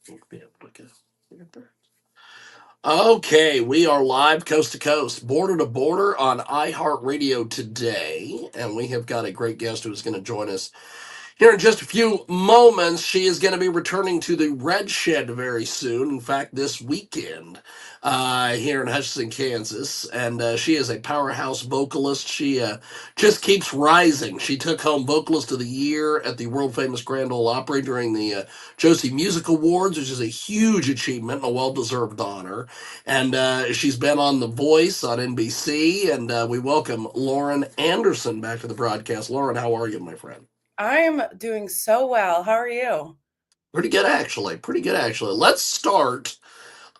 Be able to go. Okay, we are live coast to coast, border to border on iHeartRadio today, and we have got a great guest who is going to join us here in just a few moments. She is going to be returning to the Red Shed very soon. In fact, this weekend here in Hutchinson, Kansas. And she is a powerhouse vocalist. She just keeps rising. She took home Vocalist of the Year at the world famous Grand Ole Opry during the Josie Music Awards, which is a huge achievement and a well deserved honor. And she's been on The Voice on NBC. And we welcome Lauren Anderson back to the broadcast. Lauren, how are you, my friend? I'm doing so well. How are you? Pretty good, actually. Pretty good, actually. Let's start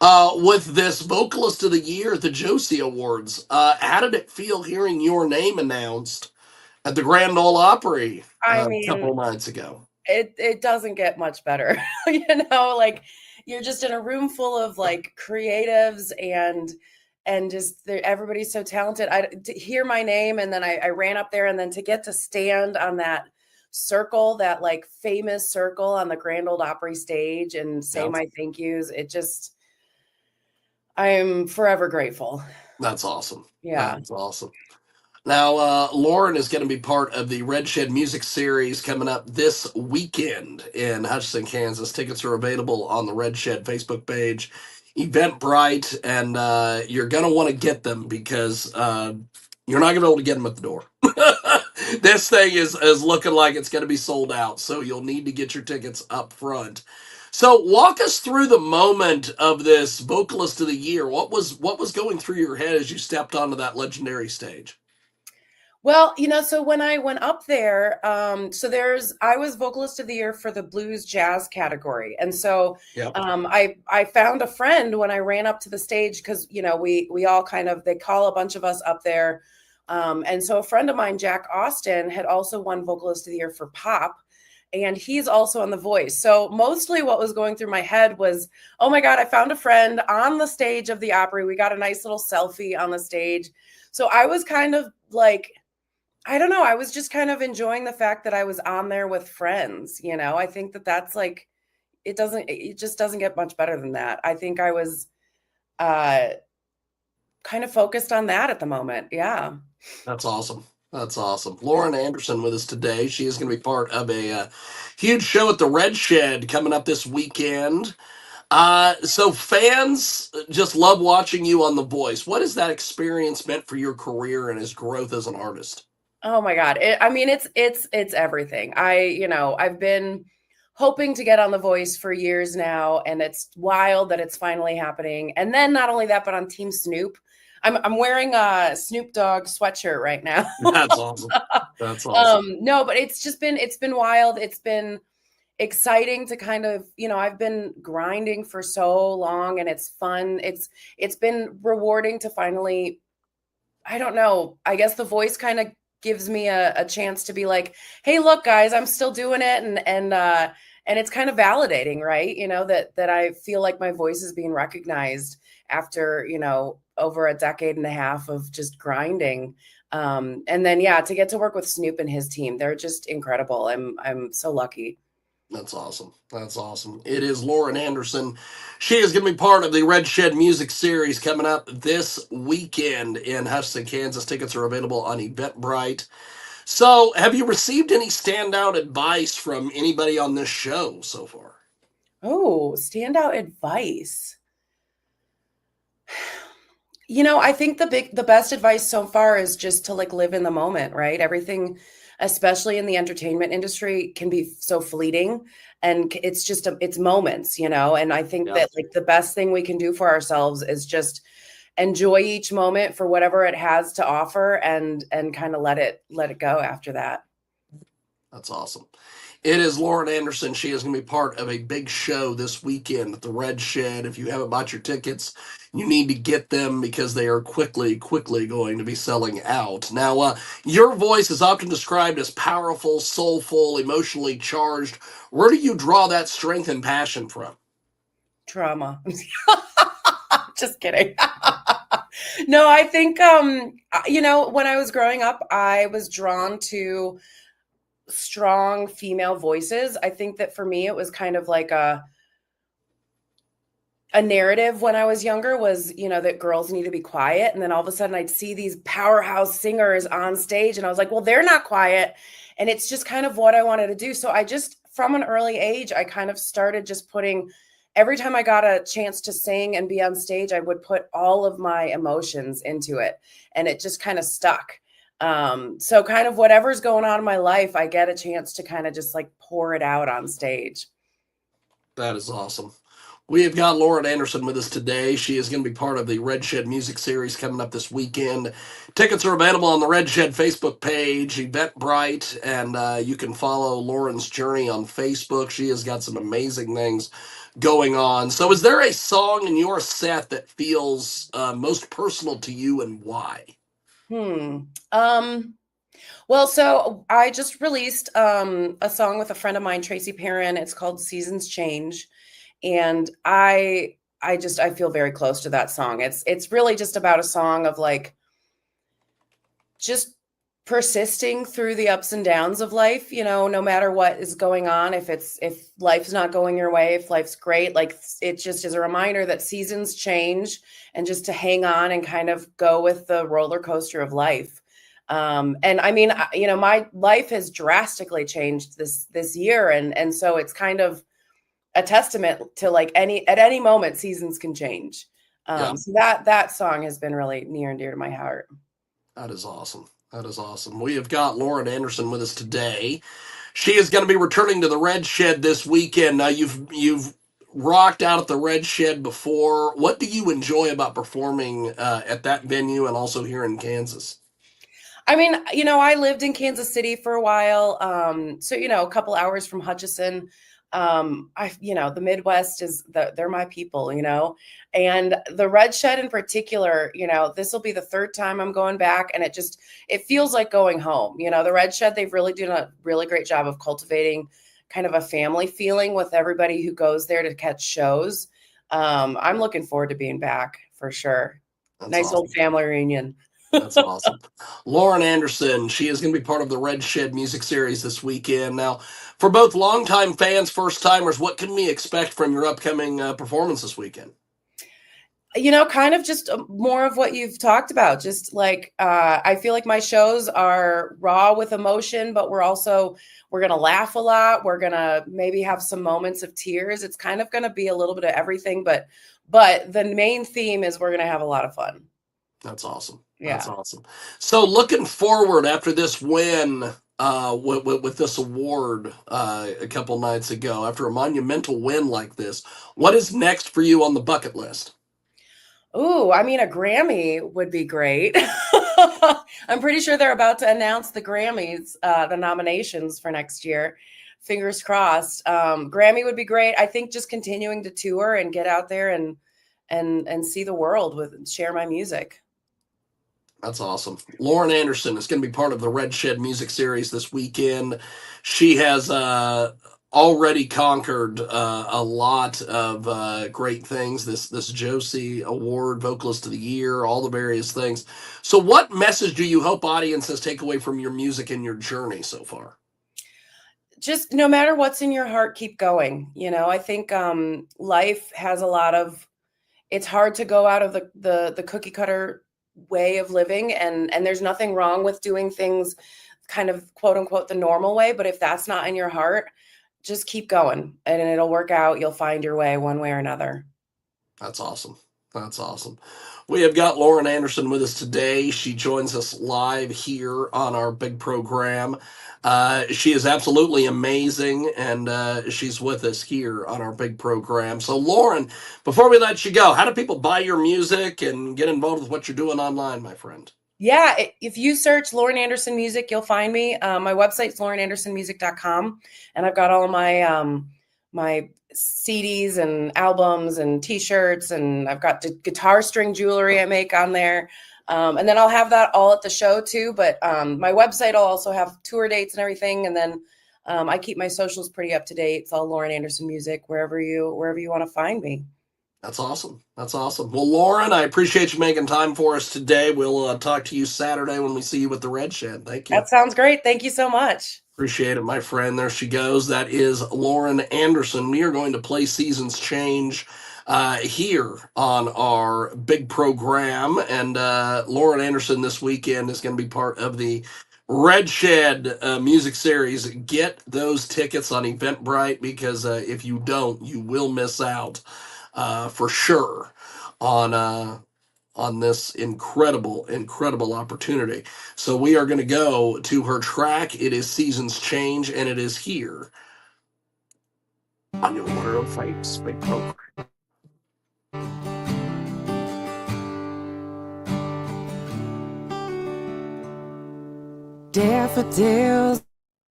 with this Vocalist of the Year at the Josie Awards. How did it feel hearing your name announced at the Grand Ole Opry I a couple mean, of nights ago? it doesn't get much better. Like you're just in a room full of like creatives and just everybody's so talented. To hear my name and then I ran up there and then to get to stand on that circle, that like famous circle on the Grand Ole Opry stage and say Yeah, my thank yous, I'm forever grateful. that's awesome. Yeah. That's awesome. Now, Lauren is going to be part of the Red Shed Music Series coming up this weekend in Hutchinson, Kansas. Tickets are available on the Red Shed Facebook page, Eventbrite, and you're going to want to get them because you're not going to be able to get them at the door. This thing is looking like it's going to be sold out, so you'll need to get your tickets up front. So, walk us through the moment of this Vocalist of the Year. What was going through your head as you stepped onto that legendary stage? Well, so when I went up there, I was vocalist of the year for the blues jazz category. And so Yep. I found a friend when I ran up to the stage because, we all they call a bunch of us up there. And so a friend of mine, Jack Austin, had also won vocalist of the year for pop. And he's also on The Voice. So mostly what was going through my head was, oh my God, I found a friend on the stage of the Opry. We got a nice little selfie on the stage. So I was kind of like, I don't know. I was just kind of enjoying the fact that I was on there with friends. I think that that's like, it just doesn't get much better than that. I think I was uh, kind of focused on that at the moment. Yeah. That's awesome. That's awesome. Lauren Anderson with us today. She is going to be part of a huge show at the Red Shed coming up this weekend. So fans just love watching you on The Voice. What has that experience meant for your career and his growth as an artist? Oh my God. It's everything. I've been hoping to get on The Voice for years now, and it's wild that it's finally happening. And then not only that, but on Team Snoop. I'm wearing a Snoop Dogg sweatshirt right now. That's awesome. That's awesome. No, but it's been wild. It's been exciting to kind of, I've been grinding for so long and it's fun. It's been rewarding to finally, I don't know, I guess The Voice kind of gives me a chance to be like, hey, look, guys, I'm still doing it. And it's kind of validating, right? That I feel like my voice is being recognized after, over a decade and a half of just grinding. And then, yeah, to get to work with Snoop and his team, they're just incredible. I'm so lucky. That's awesome. That's awesome. It is Lauren Anderson. She is going to be part of the Red Shed Music Series coming up this weekend in Hutchinson, Kansas. Tickets are available on Eventbrite. So, have you received any standout advice from anybody on this show so far? Oh, standout advice. I think the best advice so far is just to like live in the moment, right? Everything, especially in the entertainment industry, can be so fleeting and it's moments, and I think Yeah, that like the best thing we can do for ourselves is just enjoy each moment for whatever it has to offer and kind of let it go after that. that's awesome. It is Lauren Anderson. She is going to be part of a big show this weekend at the Red Shed. If you haven't bought your tickets, you need to get them because they are quickly, quickly going to be selling out. Now, your voice is often described as powerful, soulful, emotionally charged. Where do you draw that strength and passion from? Trauma. Just kidding. No, I think when I was growing up, I was drawn to strong female voices. I think that for me, it was kind of like a narrative when I was younger was, that girls need to be quiet. And then all of a sudden I'd see these powerhouse singers on stage and I was like, well, they're not quiet. And it's just kind of what I wanted to do. So I just, from an early age, I kind of started just putting, every time I got a chance to sing and be on stage, I would put all of my emotions into it. And it just kind of stuck. So kind of whatever's going on in my life, I get a chance to kind of just like pour it out on stage. That is awesome. We have got Lauren Anderson with us today. She is going to be part of the Red Shed Music Series coming up this weekend. Tickets are available on the Red Shed Facebook page, Eventbrite, and you can follow Lauren's journey on Facebook. She has got some amazing things going on. So, is there a song in your set that feels most personal to you, and why? Hmm. Well, so I just released a song with a friend of mine, Tracy Perrin. It's called Seasons Change. And I feel very close to that song. It's really just about a song of like just persisting through the ups and downs of life, no matter what is going on. If life's not going your way, if life's great, like it just is a reminder that seasons change and just to hang on and kind of go with the roller coaster of life. And I mean, my life has drastically changed this year. And so it's kind of a testament to like at any moment, seasons can change. Yeah, So that song has been really near and dear to my heart. that is awesome. That is awesome. We have got Lauren Anderson with us today. She is going to be returning to the Red Shed this weekend. Now you've rocked out at the Red Shed before. What do you enjoy about performing at that venue and also here in Kansas? I mean, I lived in Kansas City for a while. So, a couple hours from Hutchinson. The Midwest they're my people, and the Red Shed in particular, this will be the third time I'm going back and it feels like going home. The Red Shed, they've really done a really great job of cultivating kind of a family feeling with everybody who goes there to catch shows. I'm looking forward to being back for sure. That's Nice old awesome. family reunion. That's awesome. Lauren Anderson, she is going to be part of the Red Shed Music Series this weekend. Now, for both longtime fans, first timers, what can we expect from your upcoming performance this weekend? Kind of just more of what you've talked about. Just like I feel like my shows are raw with emotion, but we're going to laugh a lot. We're going to maybe have some moments of tears. It's kind of going to be a little bit of everything, but the main theme is we're going to have a lot of fun. That's awesome. That's Yeah. awesome. So, looking forward after this win with this award a couple nights ago, after a monumental win like this, what is next for you on the bucket list? Ooh, I mean, a Grammy would be great. I'm pretty sure they're about to announce the Grammys, the nominations for next year. Fingers crossed. Grammy would be great. I think just continuing to tour and get out there and see the world share my music. That's awesome. Lauren Anderson is going to be part of the Red Shed Music Series this weekend. She has already conquered a lot of great things. This Josie Award, Vocalist of the Year, all the various things. So, what message do you hope audiences take away from your music and your journey so far? Just no matter what's in your heart, keep going. I think life has a lot of. It's hard to go out of the cookie cutter way of living, and there's nothing wrong with doing things kind of quote unquote the normal way, but if that's not in your heart, just keep going and it'll work out. You'll find your way one way or another. That's awesome. That's awesome. We have got Lauren Anderson with us today. She joins us live here on our big program. She is absolutely amazing, and she's with us here on our big program. So, Lauren, before we let you go, how do people buy your music and get involved with what you're doing online, my friend? Yeah, if you search Lauren Anderson Music, you'll find me. My website's laurenandersonmusic.com, and I've got all my CDs and albums and T-shirts, and I've got guitar string jewelry I make on there. And then I'll have that all at the show too. But my website will also have tour dates and everything. And then I keep my socials pretty up to date. It's all Lauren Anderson Music, wherever you want to find me. That's awesome. That's awesome. Well, Lauren, I appreciate you making time for us today. We'll talk to you Saturday when we see you with the Red Shed. Thank you. That sounds great. Thank you so much. Appreciate it, my friend. There she goes. That is Lauren Anderson. We are going to play Seasons Change here on our big program. And Lauren Anderson this weekend is going to be part of the Red Shed music series. Get those tickets on Eventbrite because if you don't, you will miss out for sure on this incredible opportunity. So we are going to go to her track. It is Seasons Change, and it is here on your Water of Fate's big program. Daffodils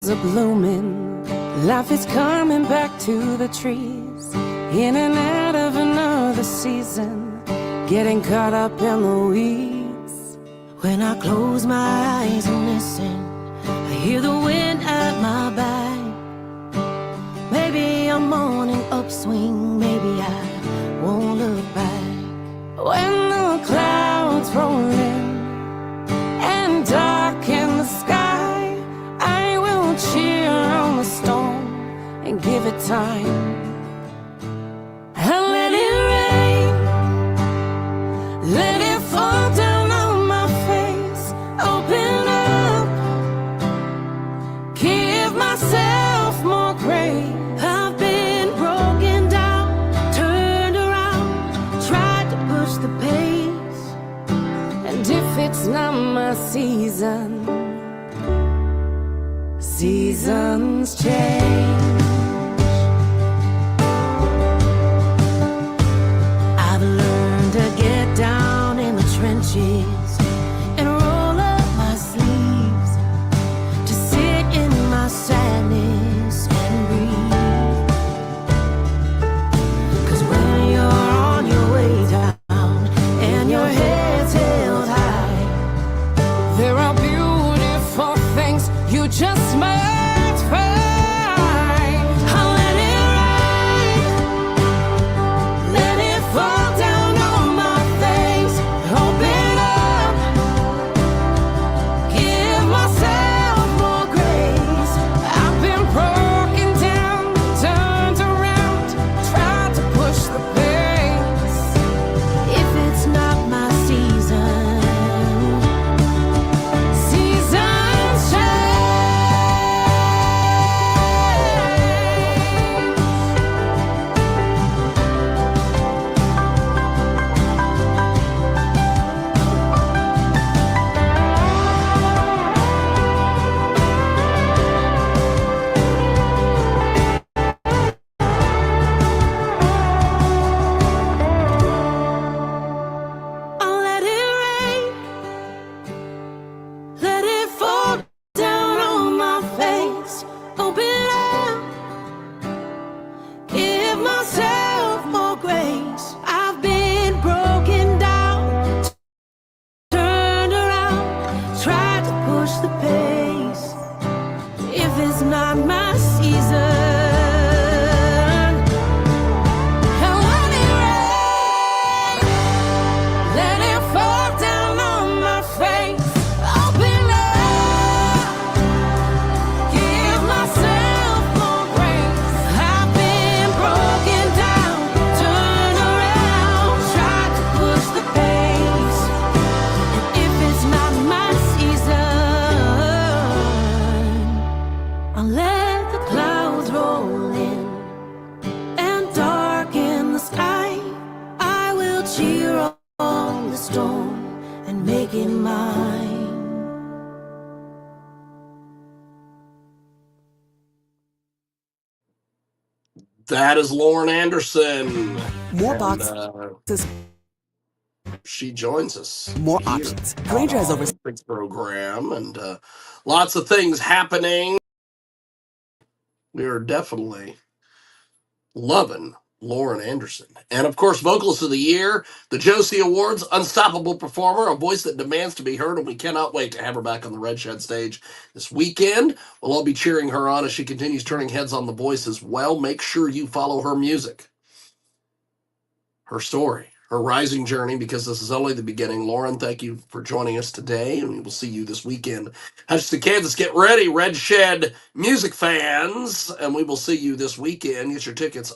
are blooming, life is coming back to the trees, in and out of another season, getting caught up in the weeds. When I close my eyes and listen, I hear the wind at my back. Maybe I'm on an upswing, maybe I won't look back. When the clouds roll in and darken the sky, I will cheer on the storm and give it time. And let it rain, let it fall down on my face. Open up, give myself more grace. I've been broken down, turned around, tried to push the pace. And if it's not my season, seasons change. I've learned to get down in the trenches and roll up my sleeves, to sit in my sadness and breathe. 'Cause when you're on your way down and your head's held high, there are beautiful things you just might find. I'll let it rain, let it fall down on my face. Open up, give myself more grace. I've been broken down, turned around, tried to push the pace. If it's not my season, seasons change. I'll let it rain, let it fall down on my face. Open up, give myself more grace. I've been broken down, turned around, tried to push the pace. If it's not my season, and let it rain, let it fall down on my face. Open up, give myself more grace. I've been broken down, turned around, tried to push the pace. And if it's not my season, I'll let the clouds roll in and darken the sky. I will cheer on the storm and make it mine. That is Lauren Anderson. More And, boxes, she joins us. more here options. on Granger has our over big program, and lots of things happening. We are definitely loving Lauren Anderson. And of course, Vocalist of the Year, the Josie Awards, unstoppable performer, a voice that demands to be heard, and we cannot wait to have her back on the Red Shed stage this weekend. We'll all be cheering her on as she continues turning heads on The Voice as well. Make sure you follow her music, her story, her rising journey, because this is only the beginning. Lauren, thank you for joining us today, and we will see you this weekend. Hutchinson, Kansas, get ready, Red Shed music fans, and we will see you this weekend. Get your tickets